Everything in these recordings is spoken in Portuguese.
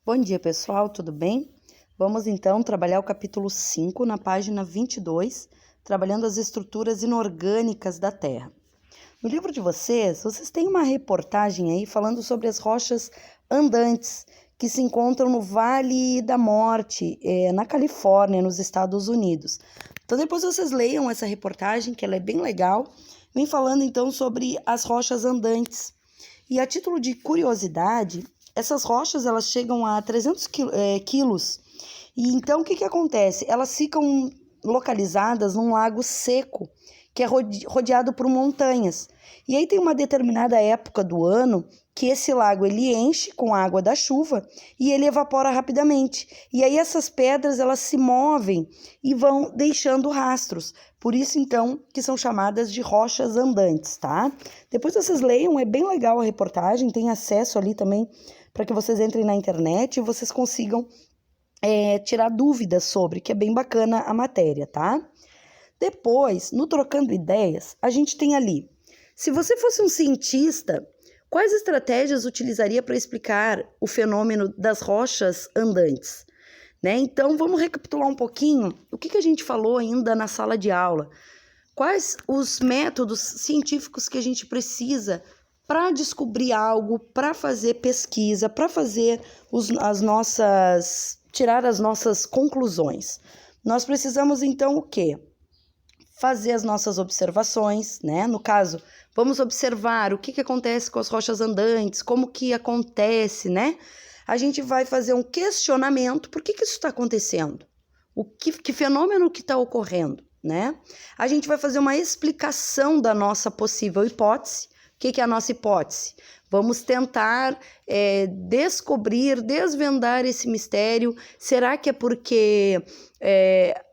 Bom dia, pessoal, tudo bem? Vamos então trabalhar o capítulo 5 na página 22, trabalhando as estruturas inorgânicas da Terra. No livro de vocês têm uma reportagem aí falando sobre as rochas andantes que se encontram no Vale da Morte, na Califórnia, nos Estados Unidos. Então depois vocês leiam essa reportagem, que ela é bem legal, vem falando então sobre as rochas andantes. E a título de curiosidade, essas rochas elas chegam a 300 quilos. E então o que acontece? Elas ficam localizadas num lago seco, que é rodeado por montanhas. E aí tem uma determinada época do ano que esse lago ele enche com a água da chuva e ele evapora rapidamente. E aí essas pedras elas se movem e vão deixando rastros. Por isso então que são chamadas de rochas andantes, tá? Depois vocês leiam, é bem legal a reportagem, tem acesso ali também para que vocês entrem na internet e vocês consigam tirar dúvidas sobre, que é bem bacana a matéria, tá? Depois, no Trocando Ideias, a gente tem ali, se você fosse um cientista, quais estratégias utilizaria para explicar o fenômeno das rochas andantes? Né? Então, vamos recapitular um pouquinho o que a gente falou ainda na sala de aula. Quais os métodos científicos que a gente precisa para descobrir algo, para fazer pesquisa, para fazer tirar as nossas conclusões? Nós precisamos, então, o quê? Fazer as nossas observações, né? No caso, vamos observar o que acontece com as rochas andantes, como que acontece, né? A gente vai fazer um questionamento, por que isso está acontecendo? Que fenômeno que está ocorrendo, né? A gente vai fazer uma explicação da nossa possível hipótese. O que é a nossa hipótese? Vamos tentar desvendar esse mistério. Será que é porque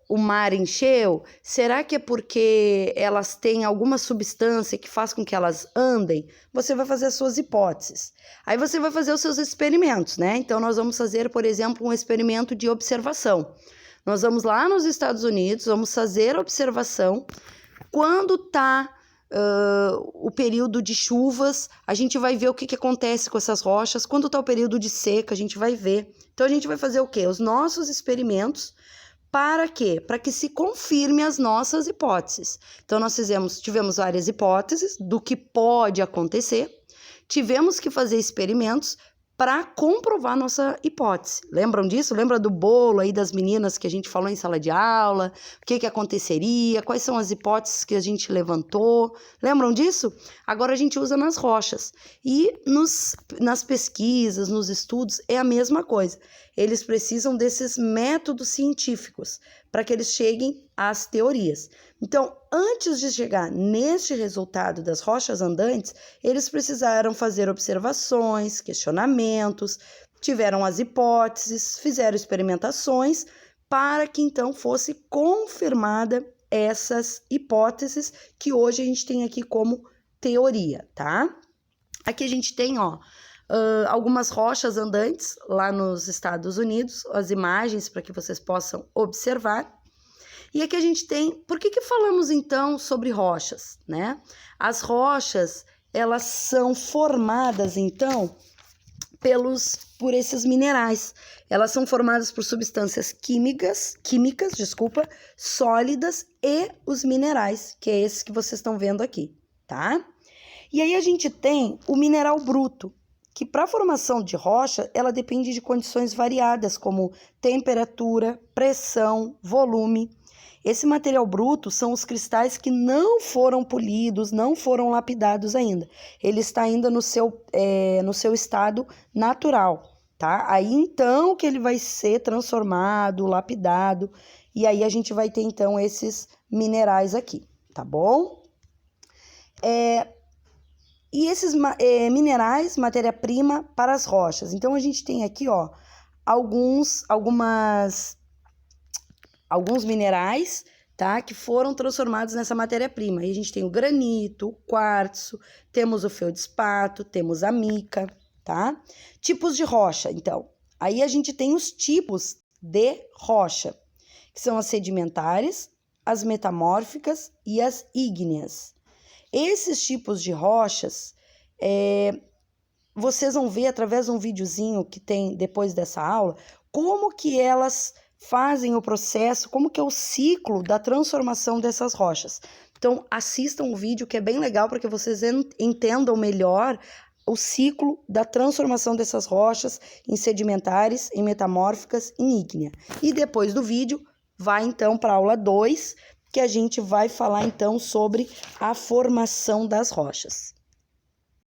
o mar encheu? Será que é porque elas têm alguma substância que faz com que elas andem? Você vai fazer as suas hipóteses. Aí você vai fazer os seus experimentos, né? Então, nós vamos fazer, por exemplo, um experimento de observação. Nós vamos lá nos Estados Unidos, vamos fazer a observação. Quando está o período de chuvas, a gente vai ver o que acontece com essas rochas. Quando está o período de seca, a gente vai ver. Então, a gente vai fazer o quê? Os nossos experimentos. Para quê? Para que se confirme as nossas hipóteses. Então, nós tivemos várias hipóteses do que pode acontecer, tivemos que fazer experimentos para comprovar nossa hipótese. Lembram disso? Lembra do bolo aí das meninas que a gente falou em sala de aula? O que aconteceria? Quais são as hipóteses que a gente levantou? Lembram disso? Agora a gente usa nas rochas. E nas pesquisas, nos estudos, é a mesma coisa. Eles precisam desses métodos científicos para que eles cheguem às teorias. Então, antes de chegar neste resultado das rochas andantes, eles precisaram fazer observações, questionamentos, tiveram as hipóteses, fizeram experimentações para que então fosse confirmada essas hipóteses que hoje a gente tem aqui como teoria, tá? Aqui a gente tem, algumas rochas andantes lá nos Estados Unidos, as imagens para que vocês possam observar. E aqui a gente tem, por que falamos então sobre rochas, né? As rochas, elas são formadas então por esses minerais. Elas são formadas por substâncias químicas, sólidas e os minerais, que é esse que vocês estão vendo aqui, tá? E aí a gente tem o mineral bruto, que para a formação de rocha, ela depende de condições variadas, como temperatura, pressão, volume. Esse material bruto são os cristais que não foram polidos, não foram lapidados ainda. Ele está ainda no seu estado natural, tá? Aí então que ele vai ser transformado, lapidado, e aí a gente vai ter então esses minerais aqui, tá bom? E esses minerais, matéria-prima para as rochas. Então, a gente tem aqui, alguns minerais, tá? Que foram transformados nessa matéria-prima. Aí a gente tem o granito, o quartzo, temos o feldspato, temos a mica, tá? Tipos de rocha, então. Aí a gente tem os tipos de rocha, que são as sedimentares, as metamórficas e as ígneas. Esses tipos de rochas, vocês vão ver através de um videozinho que tem depois dessa aula, como que elas fazem o processo, como que é o ciclo da transformação dessas rochas. Então, assistam o vídeo que é bem legal para que vocês entendam melhor o ciclo da transformação dessas rochas em sedimentares, em metamórficas, em ígnea. E depois do vídeo, vai então para a aula 2, que a gente vai falar então sobre a formação das rochas.